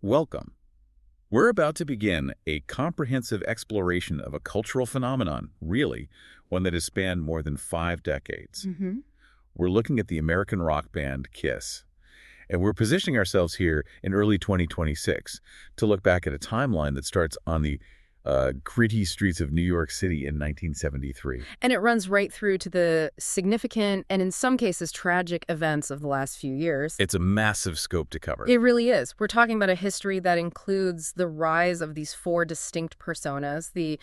Welcome. We're about to begin a comprehensive exploration of a cultural phenomenon, really, one that has spanned more than 5 decades. We're looking at the American rock band Kiss, and we're positioning ourselves here in early 2026 to look back at a timeline that starts on the gritty streets of New York City in 1973. And it runs right through to the significant and in some cases tragic events of the last few years. It's a massive scope to cover. It really is. We're talking about a history that includes the rise of these 4 distinct personas, the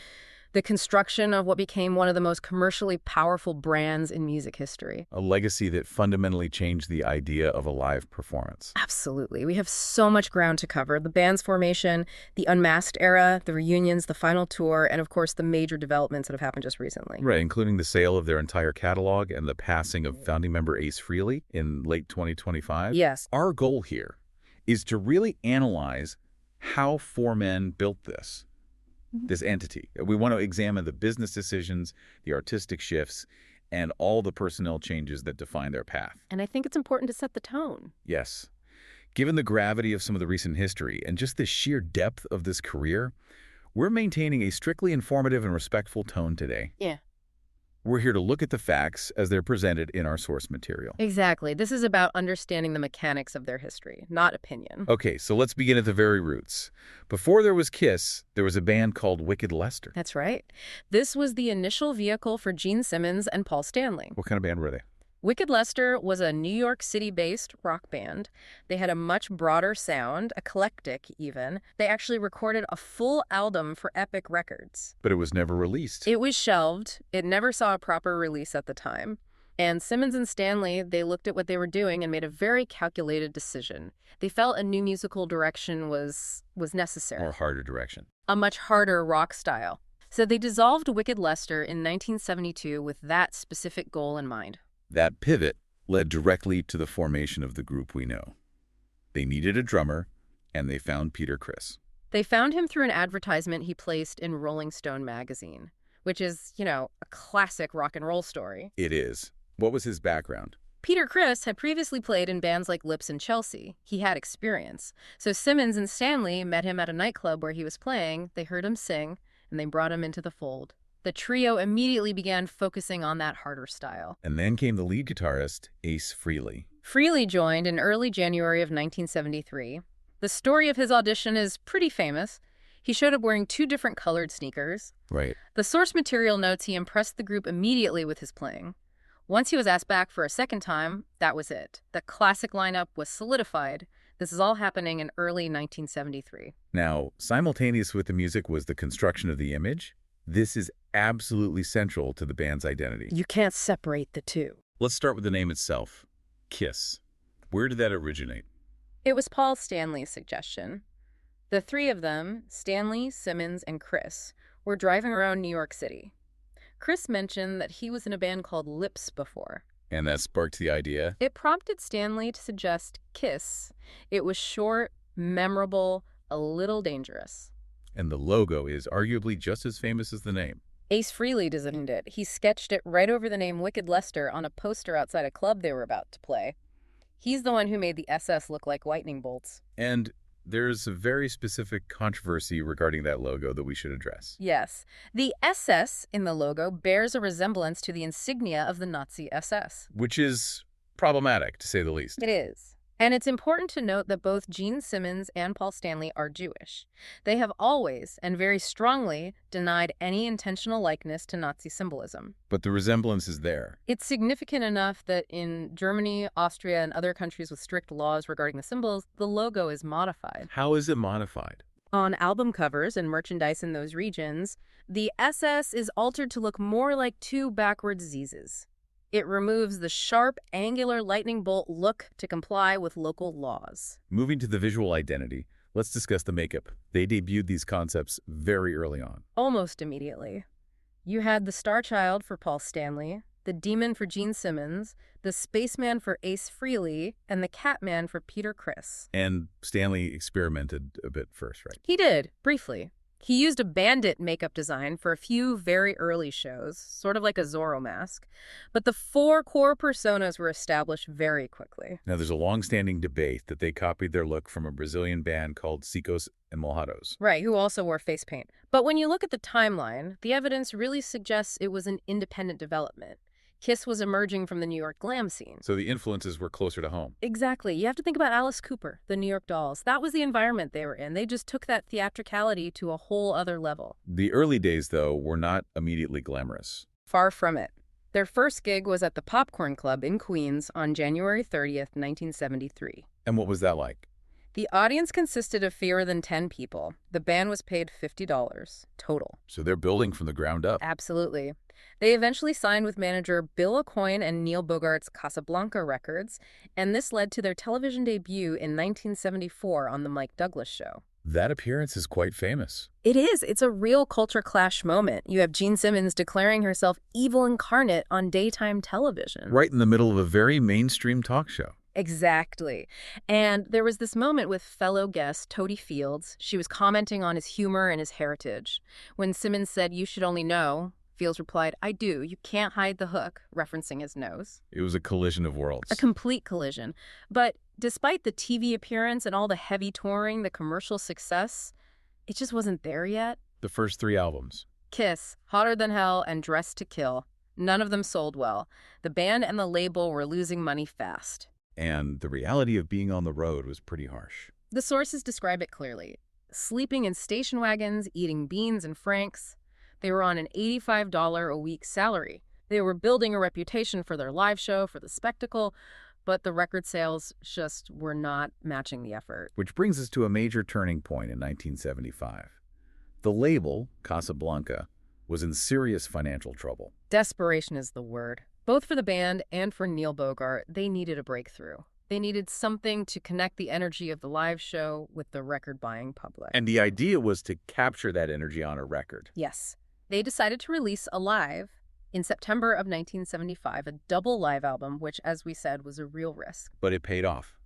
construction of what became one of the most commercially powerful brands in music history. A legacy that fundamentally changed the idea of a live performance. Absolutely. We have so much ground to cover. The band's formation, the unmasked era, the reunions, the final tour, and of course the major developments that have happened just recently. Right, including the sale of their entire catalog and the passing of founding member Ace Frehley in late 2025. Yes. Our goal here is to really analyze how 4 men built this entity. We want to examine the business decisions, the artistic shifts, and all the personnel changes that define their path. And I think it's important to set the tone. Yes. Given the gravity of some of the recent history and just the sheer depth of this career, we're maintaining a strictly informative and respectful tone today. Yeah. We're here to look at the facts as they're presented in our source material. Exactly. This is about understanding the mechanics of their history, not opinion. Okay, so let's begin at the very roots. Before there was Kiss, there was a band called Wicked Lester. That's right. This was the initial vehicle for Gene Simmons and Paul Stanley. What kind of band were they? Wicked Lester was a New York City-based rock band. They had a much broader sound, eclectic even. They actually recorded a full album for Epic Records. But it was never released. It was shelved. It never saw a proper release at the time. And Simmons and Stanley, they looked at what they were doing and made a very calculated decision. They felt a new musical direction was necessary. Or harder direction. A much harder rock style. So they dissolved Wicked Lester in 1972 with that specific goal in mind. That pivot led directly to the formation of the group we know. They needed a drummer, and they found Peter Criss. They found him through an advertisement he placed in Rolling Stone magazine, which is, a classic rock and roll story. It is. What was his background? Peter Criss had previously played in bands like Lips and Chelsea. He had experience. So Simmons and Stanley met him at a nightclub where he was playing, they heard him sing, and they brought him into the fold. The trio immediately began focusing on that harder style. And then came the lead guitarist, Ace Frehley. Frehley joined in early January of 1973. The story of his audition is pretty famous. He showed up wearing 2 different colored sneakers. Right. The source material notes he impressed the group immediately with his playing. Once he was asked back for a second time, that was it. The classic lineup was solidified. This is all happening in early 1973. Now, simultaneous with the music was the construction of the image. This is absolutely central to the band's identity. You can't separate the two. Let's start with the name itself, Kiss. Where did that originate? It was Paul Stanley's suggestion. The 3 of them, Stanley, Simmons, and Criss, were driving around New York City. Criss mentioned that he was in a band called Lips before. And that sparked the idea? It prompted Stanley to suggest Kiss. It was short, memorable, a little dangerous. And the logo is arguably just as famous as the name. Ace Frehley designed it. He sketched it right over the name Wicked Lester on a poster outside a club they were about to play. He's the one who made the SS look like lightning bolts. And there's a very specific controversy regarding that logo that we should address. Yes. The SS in the logo bears a resemblance to the insignia of the Nazi SS. Which is problematic, to say the least. It is. And it's important to note that both Gene Simmons and Paul Stanley are Jewish. They have always, and very strongly, denied any intentional likeness to Nazi symbolism. But the resemblance is there. It's significant enough that in Germany, Austria, and other countries with strict laws regarding the symbols, the logo is modified. How is it modified? On album covers and merchandise in those regions, the SS is altered to look more like 2 backwards Z's. It removes the sharp, angular lightning bolt look to comply with local laws. Moving to the visual identity, let's discuss the makeup. They debuted these concepts very early on. Almost immediately. You had the Star Child for Paul Stanley, the Demon for Gene Simmons, the Spaceman for Ace Frehley, and the Catman for Peter Criss. And Stanley experimented a bit first, right? He did, briefly. He used a bandit makeup design for a few very early shows, sort of like a Zorro mask, but the 4 core personas were established very quickly. Now, there's a long-standing debate that they copied their look from a Brazilian band called Chicos and Mojados. Right, who also wore face paint. But when you look at the timeline, the evidence really suggests it was an independent development. Kiss was emerging from the New York glam scene. So the influences were closer to home. Exactly. You have to think about Alice Cooper, the New York Dolls. That was the environment they were in. They just took that theatricality to a whole other level. The early days, though, were not immediately glamorous. Far from it. Their first gig was at the Popcorn Club in Queens on January 30th, 1973. And what was that like? The audience consisted of fewer than 10 people. The band was paid $50 total. So they're building from the ground up. Absolutely. They eventually signed with manager Bill Aucoin and Neil Bogart's Casablanca Records, and this led to their television debut in 1974 on The Mike Douglas Show. That appearance is quite famous. It is. It's a real culture clash moment. You have Gene Simmons declaring herself evil incarnate on daytime television. Right in the middle of a very mainstream talk show. Exactly. And there was this moment with fellow guest Toady Fields. She was commenting on his humor and his heritage. When Simmons said, "You should only know," Fields replied, "I do. You can't hide the hook," referencing his nose. It was a collision of worlds. A complete collision. But despite the TV appearance and all the heavy touring, the commercial success, it just wasn't there yet. The first 3 albums. Kiss, Hotter Than Hell, and Dressed to Kill. None of them sold well. The band and the label were losing money fast. And the reality of being on the road was pretty harsh. The sources describe it clearly. Sleeping in station wagons, eating beans and franks. They were on an $85 a week salary. They were building a reputation for their live show, for the spectacle, but the record sales just were not matching the effort. Which brings us to a major turning point in 1975. The label, Casablanca, was in serious financial trouble. Desperation is the word. Both for the band and for Neil Bogart, they needed a breakthrough. They needed something to connect the energy of the live show with the record-buying public. And the idea was to capture that energy on a record. Yes. They decided to release Alive in September of 1975, a double live album, which, as we said, was a real risk. But it paid off.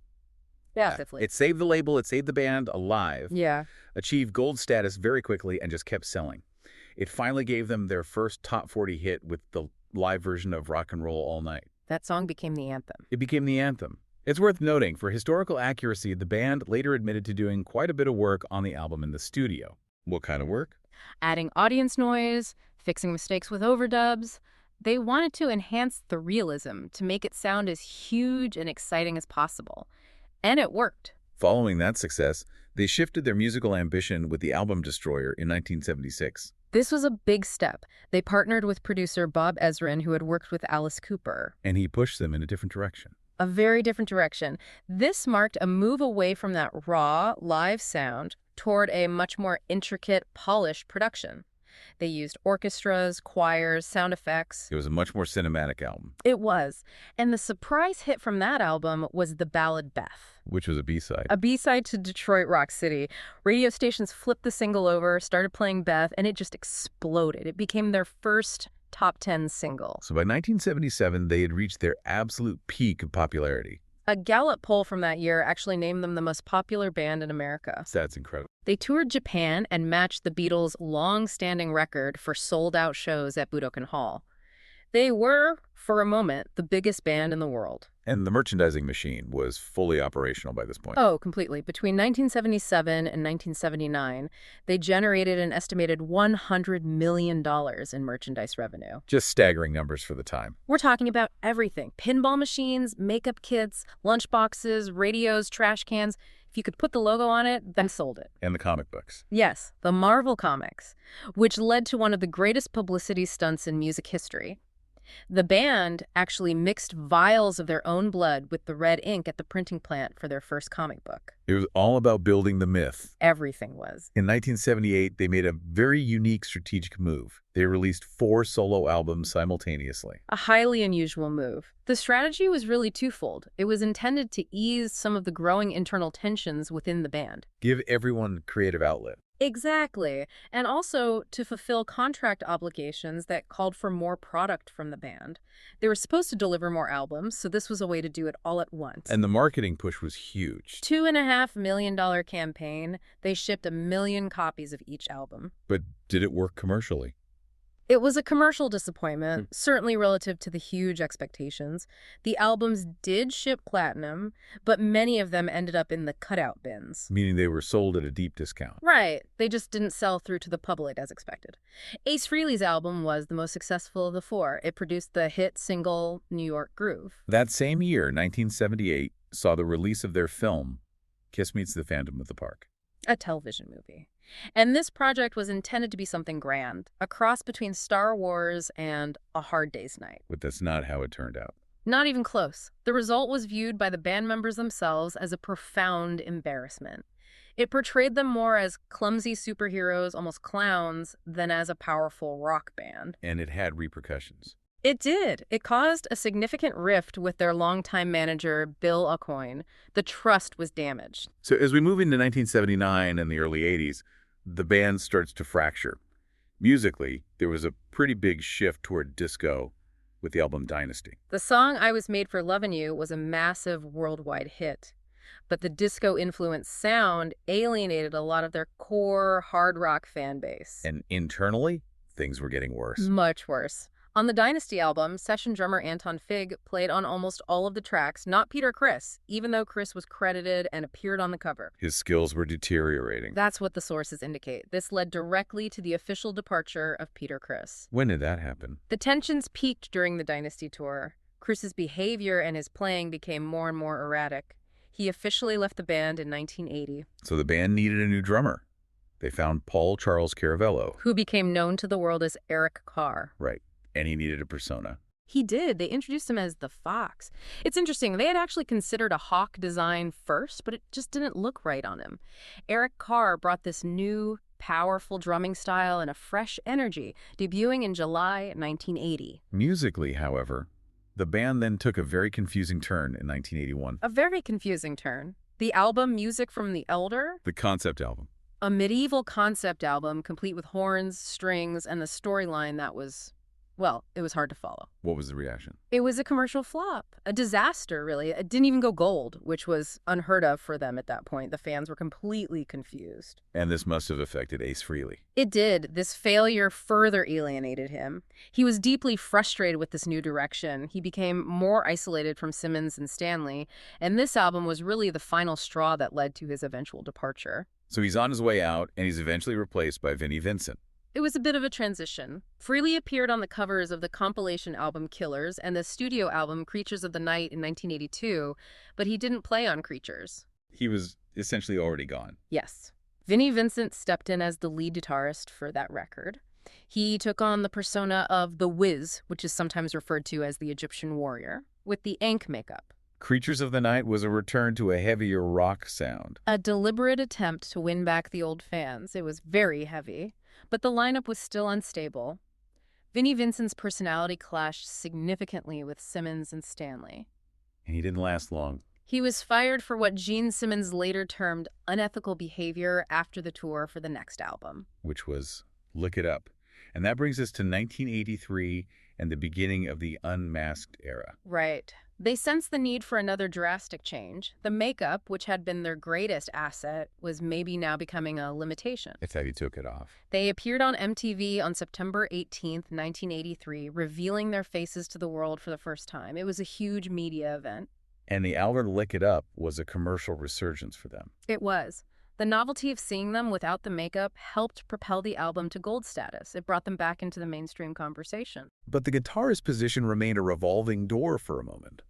Massively. It saved the label, it saved the band. Alive achieved gold status very quickly and just kept selling. It finally gave them their first top 40 hit with the live version of Rock and Roll All Night. That song became the anthem. It became the anthem. It's worth noting, for historical accuracy, the band later admitted to doing quite a bit of work on the album in the studio. What kind of work? Adding audience noise, fixing mistakes with overdubs. They wanted to enhance the realism, to make it sound as huge and exciting as possible. And it worked. Following that success, they shifted their musical ambition with the album Destroyer in 1976. This was a big step. They partnered with producer Bob Ezrin, who had worked with Alice Cooper. And he pushed them in a different direction. A very different direction. This marked a move away from that raw, live sound toward a much more intricate, polished production. They used orchestras, choirs, sound effects. It was a much more cinematic album. It was. And the surprise hit from that album was the ballad Beth. Which was a B-side. A B-side to Detroit Rock City. Radio stations flipped the single over, started playing Beth, and it just exploded. It became their first top 10 single. So by 1977, they had reached their absolute peak of popularity. A Gallup poll from that year actually named them the most popular band in America. That's incredible. They toured Japan and matched the Beatles' long-standing record for sold-out shows at Budokan Hall. They were, for a moment, the biggest band in the world. And the merchandising machine was fully operational by this point. Oh, completely. Between 1977 and 1979, they generated an estimated $100 million in merchandise revenue. Just staggering numbers for the time. We're talking about everything. Pinball machines, makeup kits, lunchboxes, radios, trash cans. If you could put the logo on it, then sold it. And the comic books. Yes, the Marvel comics, which led to one of the greatest publicity stunts in music history. The band actually mixed vials of their own blood with the red ink at the printing plant for their first comic book. It was all about building the myth. Everything was. In 1978, they made a very unique strategic move. They released 4 solo albums simultaneously. A highly unusual move. The strategy was really twofold. It was intended to ease some of the growing internal tensions within the band. Give everyone creative outlet. Exactly. And also to fulfill contract obligations that called for more product from the band. They were supposed to deliver more albums, so this was a way to do it all at once. And the marketing push was huge. $2.5 million campaign. They shipped 1 million copies of each album. But did it work commercially? It was a commercial disappointment, certainly relative to the huge expectations. The albums did ship platinum, but many of them ended up in the cutout bins. Meaning they were sold at a deep discount. Right. They just didn't sell through to the public as expected. Ace Frehley's album was the most successful of the four. It produced the hit single New York Groove. That same year, 1978, saw the release of their film, Kiss Meets the Phantom of the Park. A television movie. And this project was intended to be something grand, a cross between Star Wars and A Hard Day's Night. But that's not how it turned out. Not even close. The result was viewed by the band members themselves as a profound embarrassment. It portrayed them more as clumsy superheroes, almost clowns, than as a powerful rock band. And it had repercussions. It did. It caused a significant rift with their longtime manager, Bill Aucoin. The trust was damaged. So as we move into 1979 and the early 80s, the band starts to fracture. Musically, there was a pretty big shift toward disco with the album Dynasty. The song I Was Made for Lovin' You was a massive worldwide hit, but the disco-influenced sound alienated a lot of their core hard rock fan base. And internally, things were getting worse. Much worse. On the Dynasty album, session drummer Anton Fig played on almost all of the tracks, not Peter Criss, even though Criss was credited and appeared on the cover. His skills were deteriorating. That's what the sources indicate. This led directly to the official departure of Peter Criss. When did that happen? The tensions peaked during the Dynasty tour. Criss's behavior and his playing became more and more erratic. He officially left the band in 1980. So the band needed a new drummer. They found Paul Charles Caravello. Who became known to the world as Eric Carr. Right. And he needed a persona. He did. They introduced him as the Fox. It's interesting. They had actually considered a hawk design first, but it just didn't look right on him. Eric Carr brought this new, powerful drumming style and a fresh energy, debuting in July 1980. Musically, however, the band then took a very confusing turn in 1981. A very confusing turn. The album Music from the Elder? The concept album. A medieval concept album complete with horns, strings, and the storyline that was... well, it was hard to follow. What was the reaction? It was a commercial flop, a disaster, really. It didn't even go gold, which was unheard of for them at that point. The fans were completely confused. And this must have affected Ace Frehley. It did. This failure further alienated him. He was deeply frustrated with this new direction. He became more isolated from Simmons and Stanley, and this album was really the final straw that led to his eventual departure. So he's on his way out, and he's eventually replaced by Vinnie Vincent. It was a bit of a transition. Frehley appeared on the covers of the compilation album Killers and the studio album Creatures of the Night in 1982, but he didn't play on Creatures. He was essentially already gone. Yes. Vinnie Vincent stepped in as the lead guitarist for that record. He took on the persona of the Wiz, which is sometimes referred to as the Egyptian warrior, with the Ankh makeup. Creatures of the Night was a return to a heavier rock sound. A deliberate attempt to win back the old fans. It was very heavy. But the lineup was still unstable. Vinnie Vincent's personality clashed significantly with Simmons and Stanley. And he didn't last long. He was fired for what Gene Simmons later termed unethical behavior after the tour for the next album. Which was Lick It Up. And that brings us to 1983 and the beginning of the unmasked era. Right. They sensed the need for another drastic change. The makeup, which had been their greatest asset, was maybe now becoming a limitation. That's how you took it off. They appeared on MTV on September 18th, 1983, revealing their faces to the world for the first time. It was a huge media event. And the album Lick It Up was a commercial resurgence for them. It was. The novelty of seeing them without the makeup helped propel the album to gold status. It brought them back into the mainstream conversation. But the guitarist position remained a revolving door for a moment.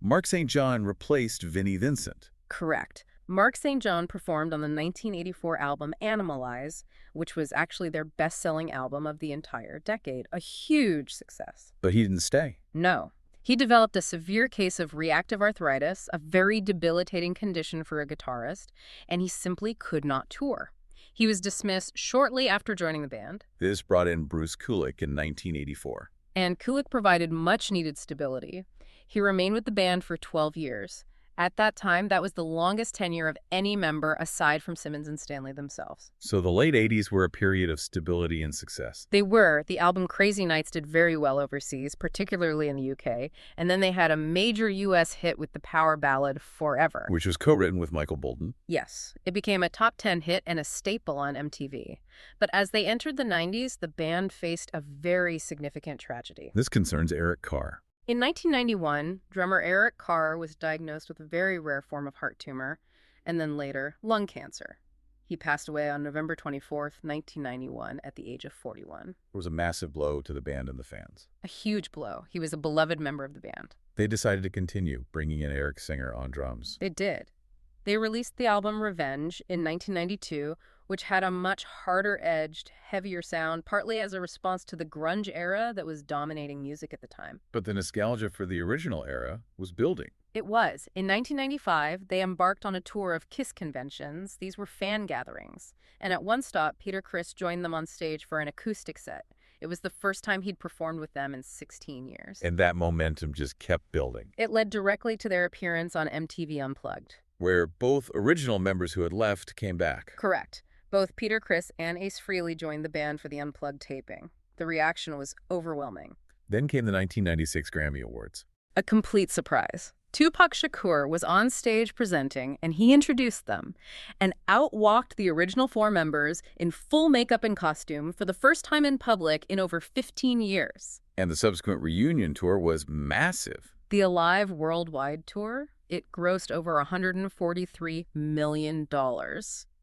Mark St. John replaced Vinnie Vincent. Correct. Mark St. John performed on the 1984 album Animalize, which was actually their best-selling album of the entire decade. A huge success. But he didn't stay. No. He developed a severe case of reactive arthritis, a very debilitating condition for a guitarist, and he simply could not tour. He was dismissed shortly after joining the band. This brought in Bruce Kulick in 1984. And Kulick provided much-needed stability. He remained with the band for 12 years. At that time, that was the longest tenure of any member aside from Simmons and Stanley themselves. So the late 80s were a period of stability and success. They were. The album Crazy Nights did very well overseas, particularly in the UK, and then they had a major US hit with the power ballad Forever. Which was co-written with Michael Bolton. Yes, it became a top 10 hit and a staple on MTV. But as they entered the 90s, the band faced a very significant tragedy. This concerns Eric Carr. In 1991, drummer Eric Carr was diagnosed with a very rare form of heart tumor, and then later, lung cancer. He passed away on November 24th, 1991, at the age of 41. It was a massive blow to the band and the fans. A huge blow. He was a beloved member of the band. They decided to continue, bringing in Eric Singer on drums. They did. They released the album Revenge in 1992, which had a much harder-edged, heavier sound, partly as a response to the grunge era that was dominating music at the time. But the nostalgia for the original era was building. It was. In 1995, they embarked on a tour of KISS conventions. These were fan gatherings. And at one stop, Peter Criss joined them on stage for an acoustic set. It was the first time he'd performed with them in 16 years. And that momentum just kept building. It led directly to their appearance on MTV Unplugged, where both original members who had left came back. Correct. Both Peter Criss and Ace Frehley joined the band for the Unplugged taping. The reaction was overwhelming. Then came the 1996 Grammy Awards. A complete surprise. Tupac Shakur was on stage presenting, and he introduced them, and out-walked the original four members in full makeup and costume for the first time in public in over 15 years. And the subsequent reunion tour was massive. The Alive Worldwide Tour, it grossed over $143 million.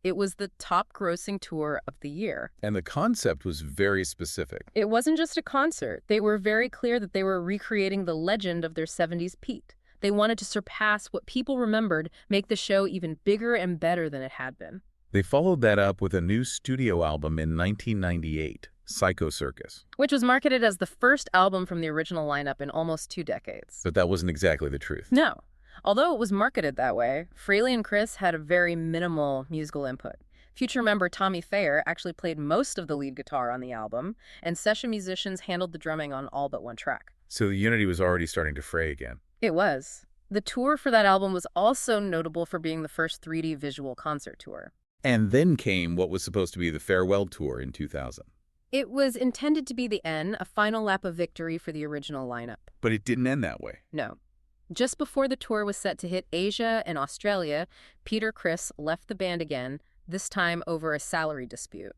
It was the top-grossing tour of the year. And the concept was very specific. It wasn't just a concert. They were very clear that they were recreating the legend of their 70s Pete. They wanted to surpass what people remembered, make the show even bigger and better than it had been. They followed that up with a new studio album in 1998, Psycho Circus. Which was marketed as the first album from the original lineup in almost 2 decades. But that wasn't exactly the truth. No. Although it was marketed that way, Frehley and Criss had a very minimal musical input. Future member Tommy Thayer actually played most of the lead guitar on the album, and session musicians handled the drumming on all but one track. So the unity was already starting to fray again. It was. The tour for that album was also notable for being the first 3D visual concert tour. And then came what was supposed to be the farewell tour in 2000. It was intended to be the end, a final lap of victory for the original lineup. But it didn't end that way. No. Just before the tour was set to hit Asia and Australia, Peter Criss left the band again, this time over a salary dispute.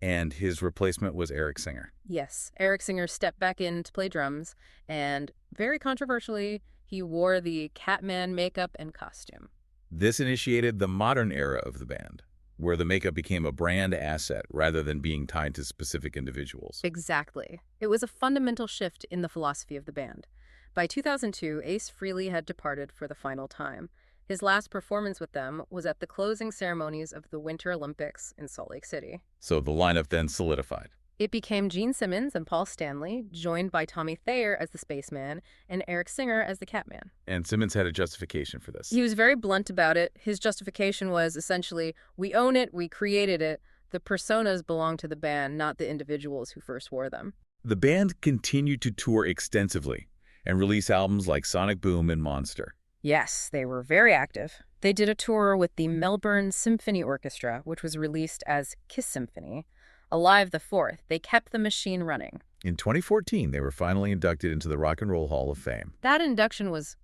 And his replacement was Eric Singer. Yes, Eric Singer stepped back in to play drums, and very controversially, he wore the Catman makeup and costume. This initiated the modern era of the band, where the makeup became a brand asset rather than being tied to specific individuals. Exactly. It was a fundamental shift in the philosophy of the band. By 2002, Ace Frehley had departed for the final time. His last performance with them was at the closing ceremonies of the Winter Olympics in Salt Lake City. So the lineup then solidified. It became Gene Simmons and Paul Stanley, joined by Tommy Thayer as the Spaceman and Eric Singer as the Catman. And Simmons had a justification for this. He was very blunt about it. His justification was essentially, we own it, we created it. The personas belong to the band, not the individuals who first wore them. The band continued to tour extensively and release albums like Sonic Boom and Monster. Yes, they were very active. They did a tour with the Melbourne Symphony Orchestra, which was released as Kiss Symphony. Alive the 4th, they kept the machine running. In 2014, they were finally inducted into the Rock and Roll Hall of Fame. That induction was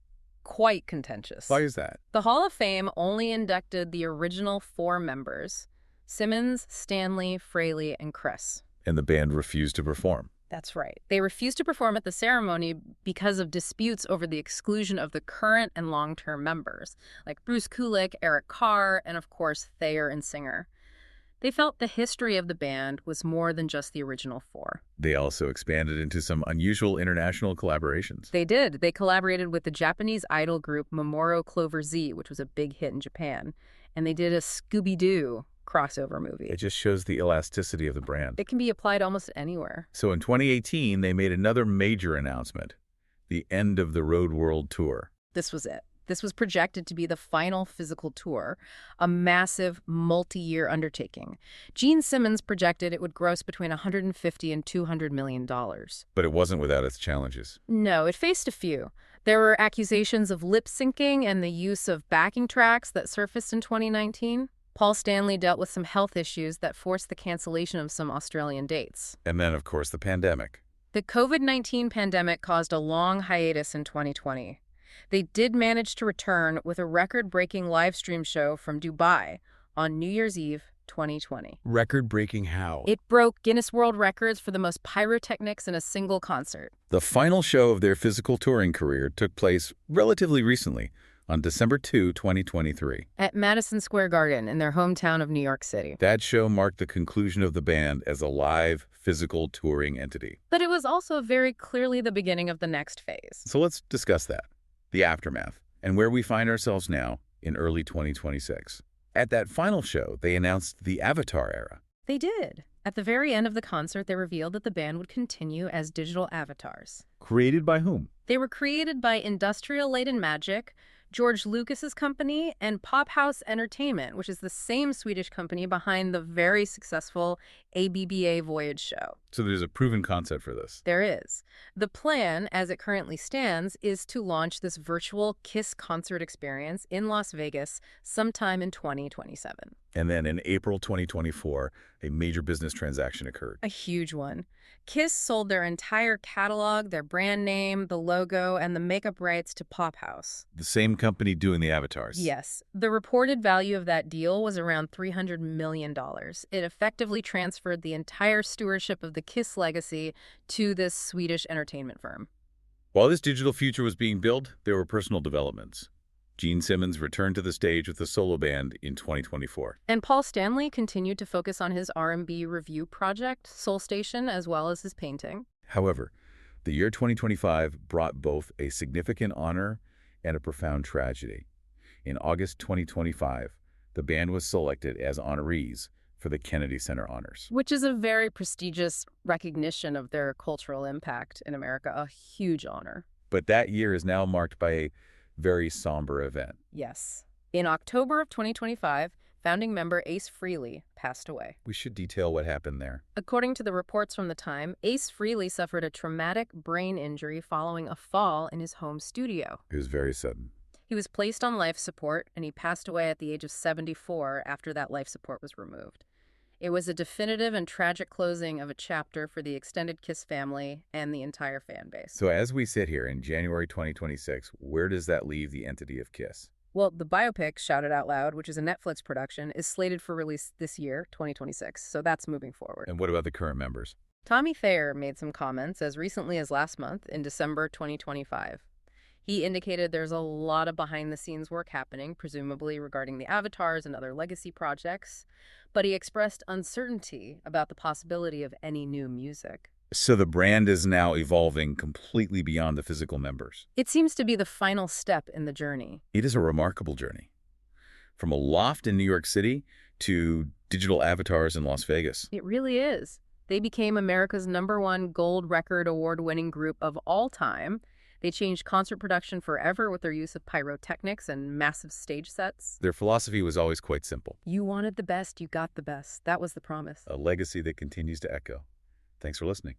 quite contentious. Why is that? The Hall of Fame only inducted the original 4 members, Simmons, Stanley, Frehley, and Criss. And the band refused to perform. That's right. They refused to perform at the ceremony because of disputes over the exclusion of the current and long-term members, like Bruce Kulick, Eric Carr, and of course, Thayer and Singer. They felt the history of the band was more than just the original 4. They also expanded into some unusual international collaborations. They did. They collaborated with the Japanese idol group Mamoru Clover Z, which was a big hit in Japan. And they did a Scooby-Doo crossover movie. It just shows the elasticity of the brand. It can be applied almost anywhere. So in 2018, they made another major announcement, the end of the Road World Tour. This was it. This was projected to be the final physical tour, a massive multi-year undertaking. Gene Simmons projected it would gross between $150 and $200 million. But it wasn't without its challenges. No, it faced a few. There were accusations of lip syncing and the use of backing tracks that surfaced in 2019. Paul Stanley dealt with some health issues that forced the cancellation of some Australian dates. And then, of course, the pandemic. The COVID-19 pandemic caused a long hiatus in 2020. They did manage to return with a record-breaking live stream show from Dubai on New Year's Eve 2020. Record-breaking how? It broke Guinness World Records for the most pyrotechnics in a single concert. The final show of their physical touring career took place relatively recently, on December 2, 2023. At Madison Square Garden in their hometown of New York City. That show marked the conclusion of the band as a live, physical touring entity. But it was also very clearly the beginning of the next phase. So let's discuss that, the aftermath, and where we find ourselves now in early 2026. At that final show, they announced the Avatar era. They did. At the very end of the concert, they revealed that the band would continue as digital avatars. Created by whom? They were created by Industrial Light and Magic, George Lucas's company, and Pop House Entertainment, which is the same Swedish company behind the very successful ABBA Voyage show. So there's a proven concept for this. There is. The plan, as it currently stands, is to launch this virtual KISS concert experience in Las Vegas sometime in 2027. And then in April 2024, a major business transaction occurred. A huge one. KISS sold their entire catalog, their brand name, the logo, and the makeup rights to Pop House. The same company doing the avatars. Yes. The reported value of that deal was around $300 million. It effectively transferred the entire stewardship of the KISS legacy to this Swedish entertainment firm. While this digital future was being built, there were personal developments. Gene Simmons returned to the stage with the solo band in 2024. And Paul Stanley continued to focus on his R&B review project, Soul Station, as well as his painting. However, the year 2025 brought both a significant honor and a profound tragedy. In August 2025, the band was selected as honorees for the Kennedy Center Honors. Which is a very prestigious recognition of their cultural impact in America, a huge honor. But that year is now marked by a very somber event. Yes. In October of 2025, founding member Ace Frehley passed away. We should detail what happened there. According to the reports from the time, Ace Frehley suffered a traumatic brain injury following a fall in his home studio. It was very sudden. He was placed on life support, and he passed away at the age of 74 after that life support was removed. It was a definitive and tragic closing of a chapter for the extended KISS family and the entire fan base. So as we sit here in January 2026, where does that leave the entity of KISS? Well, the biopic, Shout It Out Loud, which is a Netflix production, is slated for release this year, 2026, so that's moving forward. And what about the current members? Tommy Thayer made some comments as recently as last month, in December 2025. He indicated there's a lot of behind-the-scenes work happening, presumably regarding the avatars and other legacy projects, but he expressed uncertainty about the possibility of any new music. So the brand is now evolving completely beyond the physical members. It seems to be the final step in the journey. It is a remarkable journey. From a loft in New York City to digital avatars in Las Vegas. It really is. They became America's #1 gold record award-winning group of all time. They changed concert production forever with their use of pyrotechnics and massive stage sets. Their philosophy was always quite simple. You wanted the best, you got the best. That was the promise. A legacy that continues to echo. Thanks for listening.